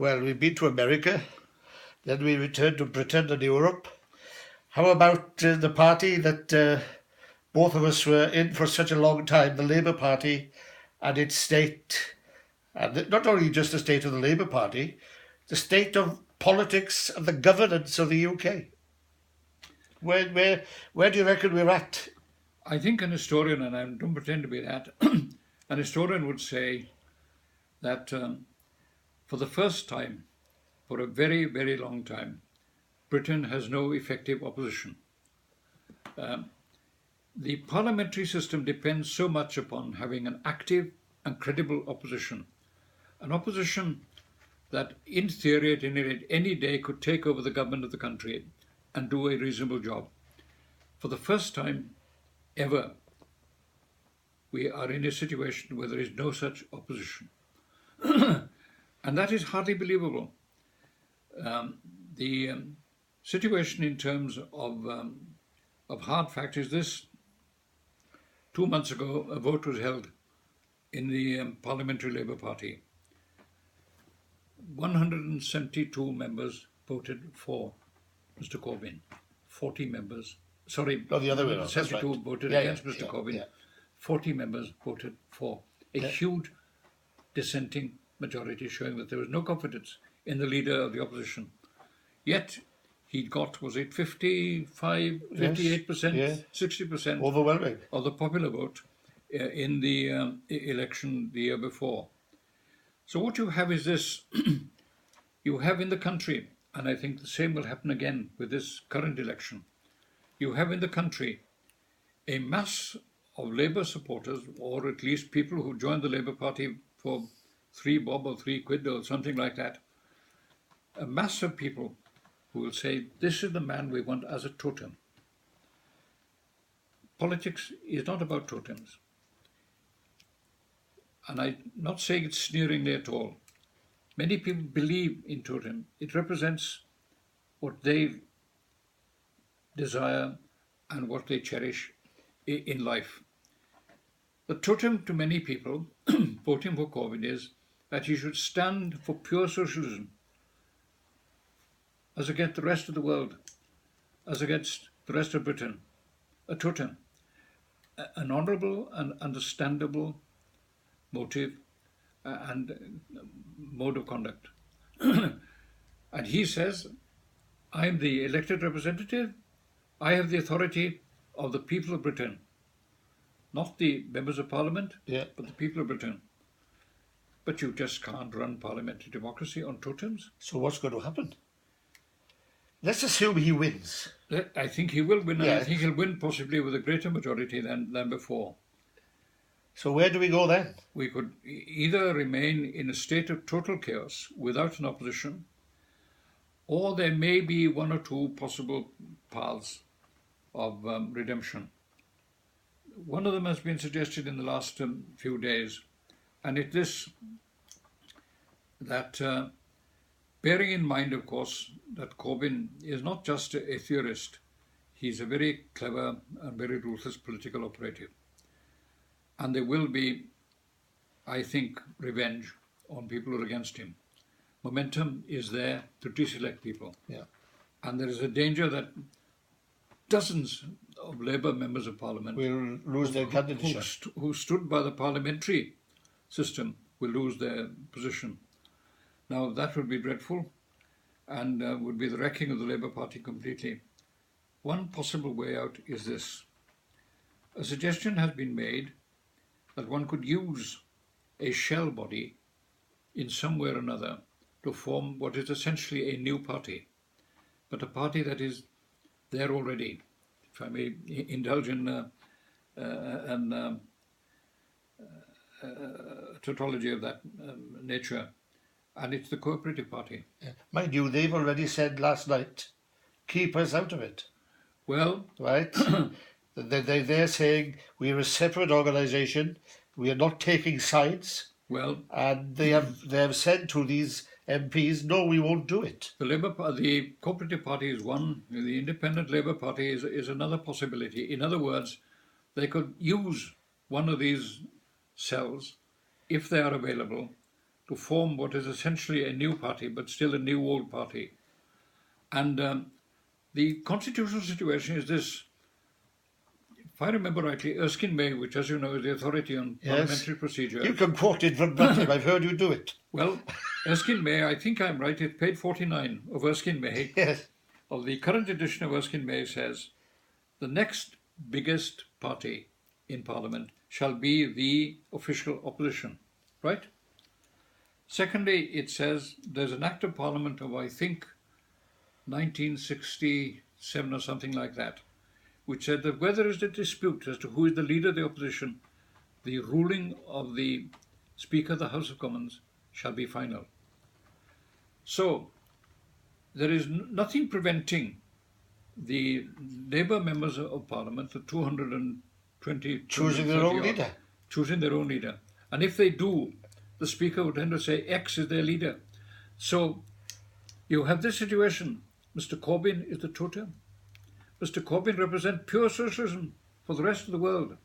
Well, we've been to America, then we returned to Britain and Europe. How about the party that both of us were in for such a long time, the Labour Party and its state, and not only just the state of the Labour Party, the state of politics and the governance of the UK? Where do you reckon we're at? I think an historian, and I don't pretend to be that, an historian would say that for the first time, for a very, very long time, Britain has no effective opposition. The parliamentary system depends so much upon having an active and credible opposition. An opposition that, in theory, at any day could take over the government of the country and do a reasonable job. For the first time ever, we are in a situation where there is no such opposition. And that is hardly believable. The situation in terms of hard fact is this. 2 months ago, a vote was held in the Parliamentary Labour Party. 172 members voted for Mr. Corbyn. 40 members, sorry, No, the other way around. 72 Right. voted Yeah, against yeah, Mr. yeah, Corbyn. yeah. 40 members voted for. A Yeah. huge dissenting majority showing that there was no confidence in the leader of the opposition. Yet he got, was it 55, 58%, yeah. 60% Overwhelming. of the popular vote in the election the year before. So what you have is this. You have in the country, and I think the same will happen again with this current election, you have in the country a mass of Labour supporters, or at least people who joined the Labour Party for 3 bob or 3 quid or something like that, a mass of people who will say, this is the man we want as a totem. Politics is not about totems. And I'm not saying it sneeringly at all. Many people believe in totem. It represents what they desire and what they cherish in life. The totem to many people voting for Corbyn is that he should stand for pure socialism as against the rest of the world, as against the rest of Britain. A totem, an honourable and understandable motive and mode of conduct. And he says, I'm the elected representative, I have the authority of the people of Britain, not the members of Parliament, but the people of Britain. But you just can't run parliamentary democracy on totems. So what's going to happen? Let's assume he wins. I think he will win, and Yeah. I think he'll win possibly with a greater majority than before. So where do we go then? We could either remain in a state of total chaos without an opposition, or there may be 1 or 2 possible paths of redemption. One of them has been suggested in the last few days, and it's this, that bearing in mind, of course, that Corbyn is not just a theorist, he's a very clever and very ruthless political operative. And there will be, I think, revenge on people who are against him. Momentum is there to deselect people. Yeah. And there is a danger that dozens of Labour members of Parliament We'll lose their candidature. who stood by the parliamentary system will lose their position. Now, that would be dreadful and would be the wrecking of the Labour Party completely. One possible way out is this. A suggestion has been made that one could use a shell body in some way or another to form what is essentially a new party, but a party that is there already, if I may indulge in a tautology of that nature, and it's the Cooperative Party. Yeah. Mind you, they've already said last night, keep us out of it. Well, right? They're saying we're a separate organisation, we are not taking sides, well, and they have said to these MPs, no, we won't do it. the Cooperative Party is one. The Independent Labour Party is another possibility. In other words, they could use one of these cells, if they are available, to form what is essentially a new party, but still a new old party. And the constitutional situation is this. If I remember rightly, Erskine May, which, as you know, is the authority on parliamentary procedure. You can quote it from nothing. I've heard you do it. Well, Erskine May, I think I'm right, it's page 49 of Erskine May, Yes. of the current edition of Erskine May, says, the next biggest party in Parliament shall be the official opposition, right? Secondly, it says there's an Act of Parliament of, I think, 1967 or something like that, which said that where there is a dispute as to who is the leader of the opposition, the ruling of the Speaker of the House of Commons shall be final. So there is nothing preventing the Labour members of Parliament, the 220, Choosing their own leader. Choosing their own leader. And if they do, the Speaker would tend to say X is their leader. So you have this situation. Mr. Corbyn is the totem. Mr. Corbyn represents pure socialism for the rest of the world.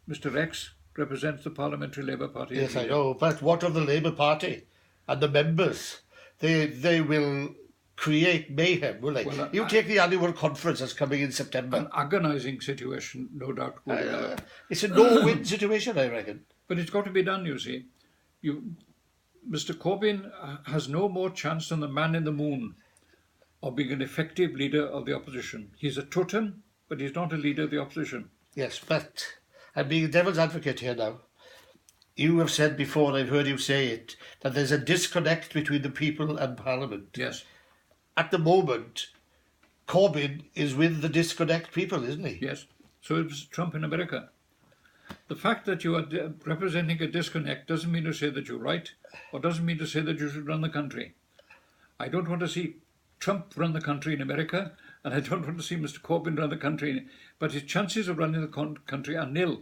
Mr. X represents the Parliamentary Labour Party. Yes, I know. But what of the Labour Party and the members? They will create mayhem, will they? Well, you take the annual conference that's coming in September. An agonising situation, no doubt. Will develop. It's a no-win situation, I reckon. But it's got to be done, you see. Mr. Corbyn has no more chance than the man in the moon of being an effective leader of the opposition. He's a totem, but he's not a leader of the opposition. Yes, but I'm being a devil's advocate here now. You have said before, and I've heard you say it, that there's a disconnect between the people and Parliament. Yes. At the moment, Corbyn is with the disconnect people, isn't he? Yes. So is Trump in America. The fact that you are representing a disconnect doesn't mean to say that you're right, or doesn't mean to say that you should run the country. I don't want to see Trump run the country in America, and I don't want to see Mr. Corbyn run the country, but his chances of running the country are nil.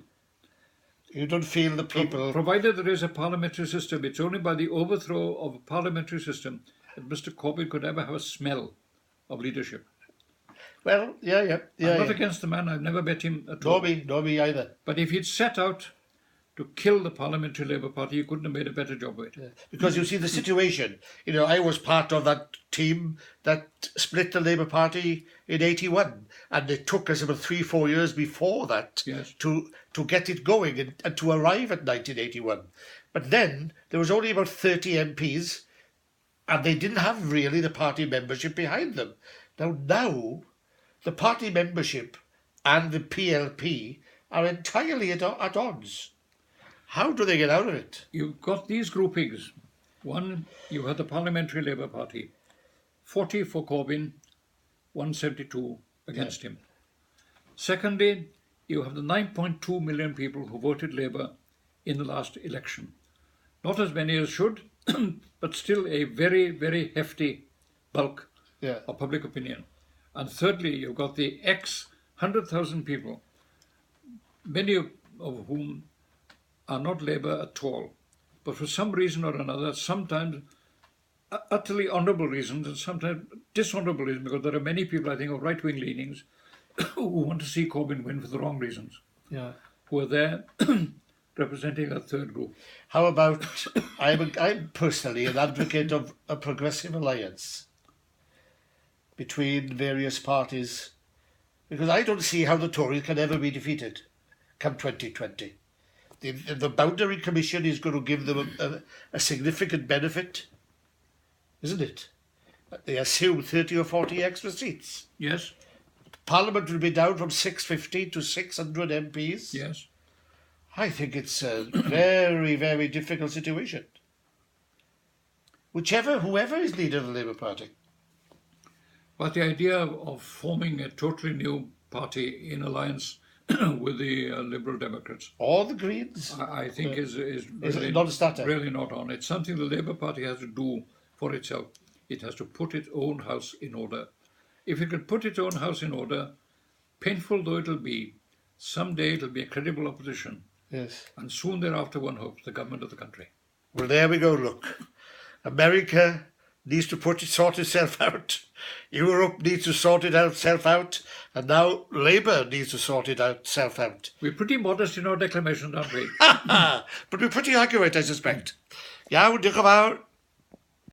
You don't feel the people... Provided there is a parliamentary system, it's only by the overthrow of a parliamentary system that Mr. Corbyn could ever have a smell of leadership. Well, yeah. I'm not against the man, I've never met him at all. Nor me either. But if he'd set out to kill the Parliamentary Labour Party, he couldn't have made a better job of it. Yeah. Because you see the situation, I was part of that team that split the Labour Party in 81, and it took us about 3-4 years before that to get it going and to arrive at 1981. But then there was only about 30 MPs, and they didn't have really the party membership behind them. Now the party membership and the PLP are entirely at odds. How do they get out of it? You've got these groupings. One, you had the Parliamentary Labour Party, 40 for Corbyn, 172 against him. Secondly, you have the 9.2 million people who voted Labour in the last election. Not as many as should, but still a very, very hefty bulk of public opinion. And thirdly, you've got the 100,000 people, many of whom are not Labour at all, but for some reason or another, sometimes utterly honourable reasons and sometimes dishonourable reasons, because there are many people, I think, of right-wing leanings who want to see Corbyn win for the wrong reasons, who are there representing that third group. How about, I'm personally an advocate of a progressive alliance between various parties, because I don't see how the Tories can ever be defeated come 2020. The Boundary Commission is going to give them a significant benefit, isn't it? They assume 30 or 40 extra seats. Yes. Parliament will be down from 650 to 600 MPs. Yes. I think it's a very, very difficult situation. Whoever is leader of the Labour Party. But the idea of forming a totally new party in alliance with the Liberal Democrats, or the Greens, I think is really not a starter. Really not on. It's something the Labour Party has to do for itself. It has to put its own house in order. If it can put its own house in order, painful though it'll be, someday it'll be a credible opposition. Yes. And soon thereafter, one hopes, the government of the country. Well, there we go, look. America needs to sort itself out. Europe needs to sort itself out. And now Labour needs to sort itself out. We're pretty modest in our declamations, aren't we? But we're pretty accurate, I suspect. Iawn, diolch yn fawr.